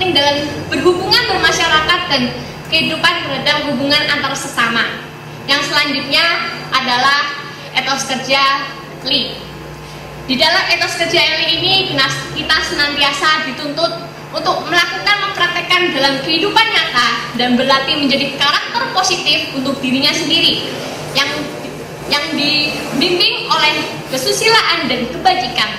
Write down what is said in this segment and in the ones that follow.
penting dalam berhubungan bermasyarakat dan kehidupan dalam hubungan antar sesama. Yang selanjutnya adalah etos kerja Lee. Di dalam etos kerja Lee ini kita senantiasa dituntut untuk mempraktekkan dalam kehidupan nyata dan berlatih menjadi karakter positif untuk dirinya sendiri yang dibimbing oleh kesusilaan dan kebajikan.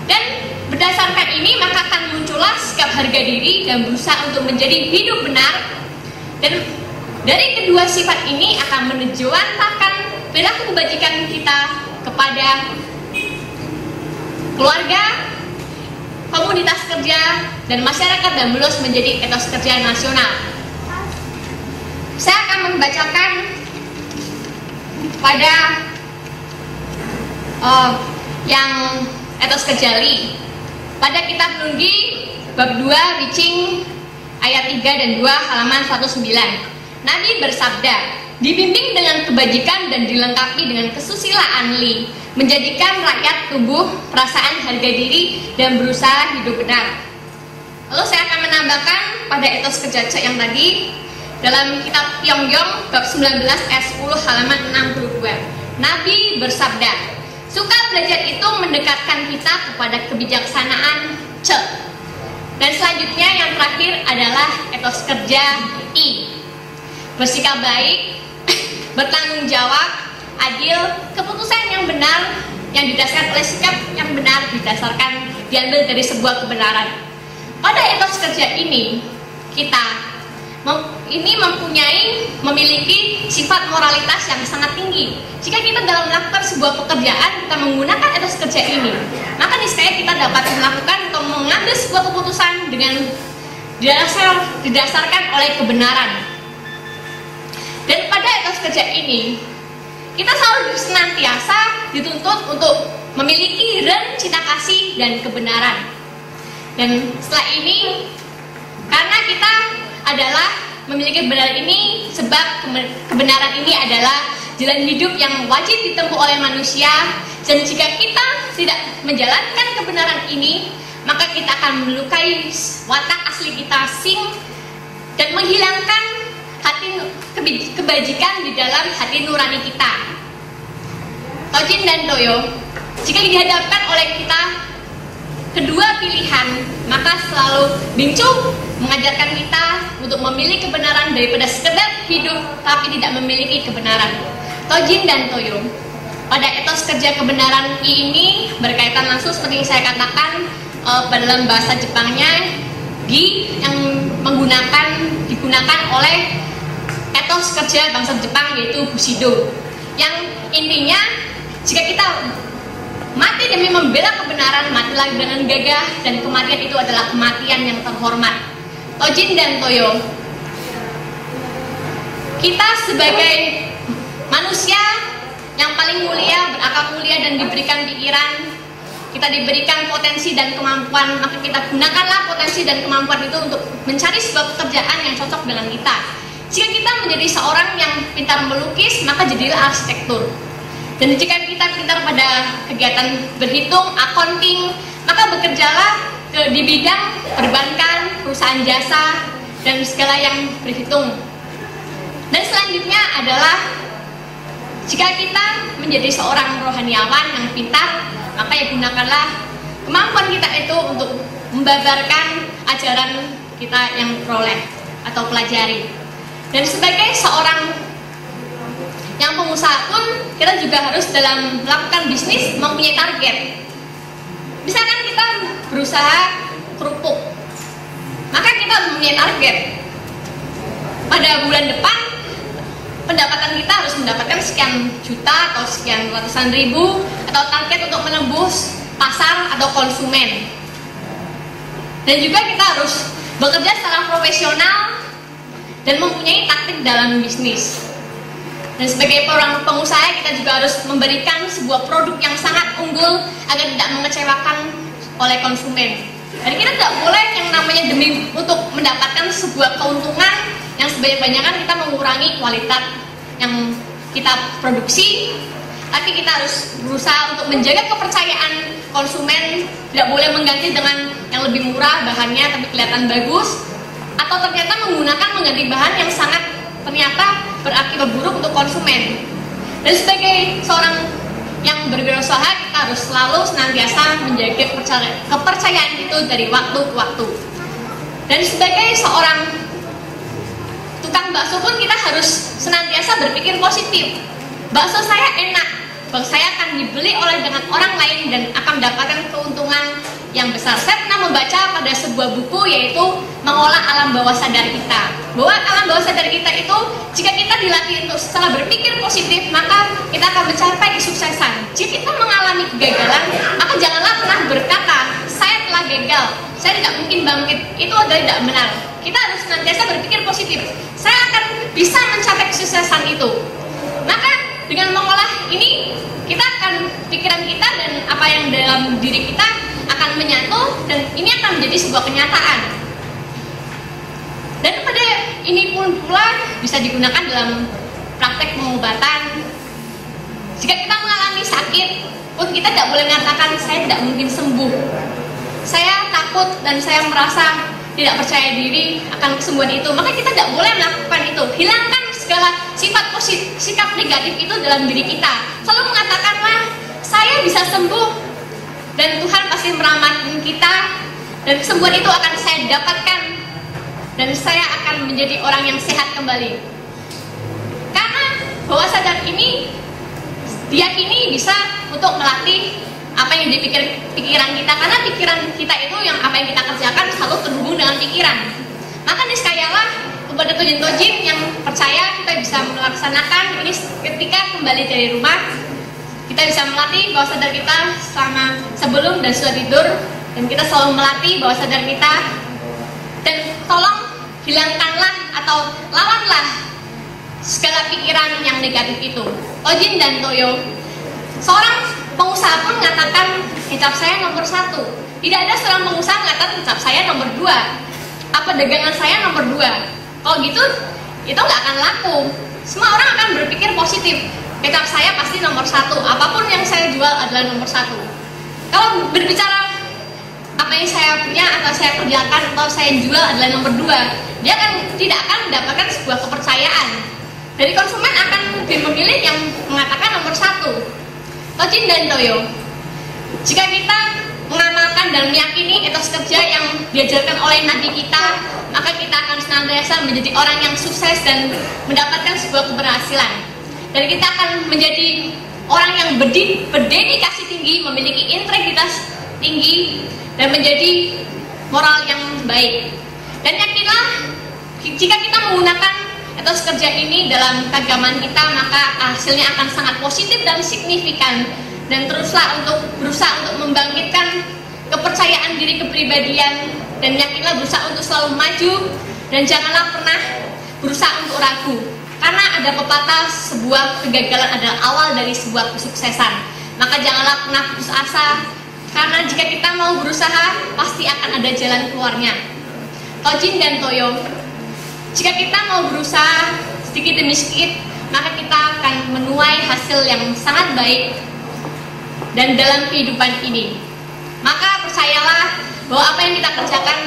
Dan berdasarkan ini maka akan muncullah sikap harga diri dan berusaha untuk menjadi hidup benar. Dan dari kedua sifat ini akan menjewantahkan perilaku kebajikan kita kepada keluarga, komunitas kerja, dan masyarakat, dan meluas menjadi etos kerja nasional. Saya akan membacakan pada yang etos kerja Lee pada kitab Nunggi bab 2 Wicing ayat 3 dan 2 halaman 109. Nabi bersabda, dibimbing dengan kebajikan dan dilengkapi dengan kesusilaan Lee, menjadikan rakyat tumbuh perasaan harga diri dan berusaha hidup benar. Lalu saya akan menambahkan pada etos kerja C yang tadi dalam kitab Pyongyang bab 19 ayat 10 halaman 62. Nabi bersabda, suka belajar itu mendekatkan kita kepada kebijaksanaan C. Dan selanjutnya yang terakhir adalah etos kerja I. Bersikap baik, bertanggung jawab, adil, keputusan yang benar yang didasarkan oleh sikap yang benar diambil dari sebuah kebenaran. Pada etos kerja ini kita memiliki sifat moralitas yang sangat tinggi. Jika kita dalam melakukan sebuah pekerjaan kita menggunakan etos kerja ini, maka niscaya kita dapat melakukan atau mengambil sebuah keputusan dengan didasarkan oleh kebenaran. Dan pada etos kerja ini kita selalu senantiasa dituntut untuk memiliki cinta kasih dan kebenaran. Dan setelah ini, karena kita adalah memiliki kebenaran ini, sebab kebenaran ini adalah jalan hidup yang wajib ditempuh oleh manusia. Dan jika kita tidak menjalankan kebenaran ini, maka kita akan melukai watak asli kita dan menghilangkan kebajikan di dalam hati nurani kita. Tojin dan Toyo, jika dihadapkan oleh kita kedua pilihan, maka selalu Bingcu mengajarkan kita untuk memilih kebenaran daripada sekedar hidup tapi tidak memiliki kebenaran. Tojin dan Toyo, pada etos kerja kebenaran ini berkaitan langsung seperti yang saya katakan dalam bahasa Jepangnya Gi yang digunakan oleh etos kerja bangsa Jepang, yaitu Bushido, yang intinya jika kita mati demi membela kebenaran, matilah dengan gagah, dan kematian itu adalah kematian yang terhormat. Tojin dan Toyo, kita sebagai manusia yang paling mulia, berakal mulia dan diberikan pikiran, kita diberikan potensi dan kemampuan, maka kita gunakanlah potensi dan kemampuan itu untuk mencari sebuah pekerjaan yang cocok dengan kita. Jika kita menjadi seorang yang pintar melukis, maka jadilah arsitektur. Dan jika kita pintar pada kegiatan berhitung, accounting, maka bekerjalah di bidang perbankan, perusahaan jasa, dan segala yang berhitung. Dan selanjutnya adalah jika kita menjadi seorang rohaniawan yang pintar, maka ya gunakanlah kemampuan kita itu untuk membabarkan ajaran kita yang peroleh atau pelajari. Dan sebagai seorang yang pengusaha pun, kita juga harus dalam melakukan bisnis mempunyai target. Misalkan kita berusaha kerupuk, maka kita mempunyai target. Pada bulan depan, pendapatan kita harus mendapatkan sekian juta atau sekian ratusan ribu, atau target untuk menembus pasar atau konsumen. Dan juga kita harus bekerja secara profesional dan mempunyai taktik dalam bisnis. Dan sebagai orang pengusaha, kita juga harus memberikan sebuah produk yang sangat unggul agar tidak mengecewakan oleh konsumen. Dan kita tidak boleh yang namanya demi untuk mendapatkan sebuah keuntungan yang sebanyak-banyaknya kita mengurangi kualitas yang kita produksi, tapi kita harus berusaha untuk menjaga kepercayaan konsumen, tidak boleh mengganti dengan yang lebih murah bahannya tapi kelihatan bagus, atau ternyata mengganti bahan yang sangat ternyata berakibat buruk untuk konsumen. Dan sebagai seorang yang berwirausaha, kita harus selalu senantiasa menjaga kepercayaan itu dari waktu ke waktu. Dan sebagai seorang tukang bakso pun kita harus senantiasa berpikir positif. Bakso saya enak, bakso saya akan dibeli dengan orang lain dan akan mendapatkan keuntungan yang besar. Saya pernah membaca pada sebuah buku, yaitu Mengolah Alam Bawah Sadar Kita, bahwa alam bawah sadar kita itu, jika kita dilatih untuk setelah berpikir positif, maka kita akan mencapai kesuksesan. Jika kita mengalami kegagalan, maka janganlah pernah berkata, saya telah gagal, saya tidak mungkin bangkit. Itu adalah tidak benar. Kita harus senantiasa berpikir positif, saya akan bisa mencapai kesuksesan itu. Maka dengan mengolah ini, kita akan, pikiran kita dan apa yang dalam diri kita akan menyatu, dan ini akan menjadi sebuah kenyataan. Dan pada ini pun pula bisa digunakan dalam praktek pengobatan. Jika kita mengalami sakit pun, kita tidak boleh mengatakan saya tidak mungkin sembuh, saya takut dan saya merasa tidak percaya diri akan kesembuhan itu. Maka kita tidak boleh melakukan itu. Hilangkan segala sifat positif, sikap negatif itu dalam diri kita. Selalu mengatakanlah saya bisa sembuh, dan Tuhan pasti merawat kita, dan kesembuhan itu akan saya dapatkan, dan saya akan menjadi orang yang sehat kembali. Karena bawah sadar ini diyakini bisa untuk melatih apa yang dipikir pikiran kita, karena pikiran kita itu yang apa yang kita kerjakan selalu terhubung dengan pikiran. Maka niscayalah kepada tojin-tojin yang percaya kita bisa melaksanakan ini ketika kembali dari rumah. Kita bisa melatih bawah sadar kita selama sebelum dan sesudah tidur, dan kita selalu melatih bawah sadar kita. Dan tolong hilangkanlah atau lawanlah segala pikiran yang negatif itu. Tojin dan Toyo, seorang pengusaha pun mengatakan kecap saya nomor 1. Tidak ada seorang pengusaha mengatakan kecap saya nomor 2, apa dagangan saya nomor 2. Kalau gitu, itu nggak akan laku. Semua orang akan berpikir positif. Kecap saya pasti nomor 1, apapun yang saya jual adalah nomor 1. Kalau berbicara apa yang saya punya atau saya kerjakan atau saya jual adalah nomor 2, dia tidak akan mendapatkan sebuah kepercayaan. Dari konsumen akan lebih memilih yang mengatakan nomor 1. Tojin dan Toyo, jika kita mengamalkan dan meyakini etos kerja yang diajarkan oleh Nabi kita, maka kita akan senantiasa menjadi orang yang sukses dan mendapatkan sebuah keberhasilan. Dan kita akan menjadi orang yang berdedikasi tinggi, memiliki integritas tinggi, dan menjadi moral yang baik. Dan yakinlah, jika kita menggunakan etos kerja ini dalam keagamaan kita, maka hasilnya akan sangat positif dan signifikan. Dan teruslah untuk berusaha untuk membangkitkan kepercayaan diri kepribadian, dan yakinlah berusaha untuk selalu maju, dan janganlah pernah berusaha untuk ragu. Karena ada pepatah, sebuah kegagalan adalah awal dari sebuah kesuksesan. Maka janganlah pernah putus asa, karena jika kita mau berusaha, pasti akan ada jalan keluarnya. Tojin dan Toyo, jika kita mau berusaha sedikit demi sedikit, maka kita akan menuai hasil yang sangat baik dan dalam kehidupan ini. Maka percayalah bahwa apa yang kita kerjakan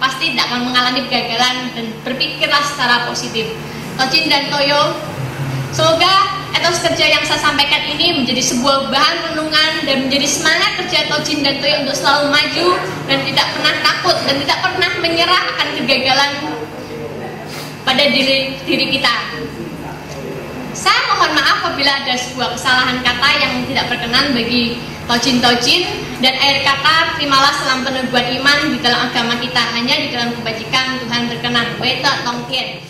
pasti tidak akan mengalami kegagalan, dan berpikirlah secara positif. Tojin dan Toyo, semoga etos kerja yang saya sampaikan ini menjadi sebuah bahan renungan dan menjadi semangat kerja Tojin dan Toyo untuk selalu maju dan tidak pernah takut dan tidak pernah menyerah akan kegagalan pada diri kita. Saya mohon maaf apabila ada sebuah kesalahan kata yang tidak berkenan bagi tojin-tojin, dan akhir kata, terimalah salam peneguhan iman di dalam agama kita, hanya di dalam kebajikan Tuhan berkenan. Weta Tongkien.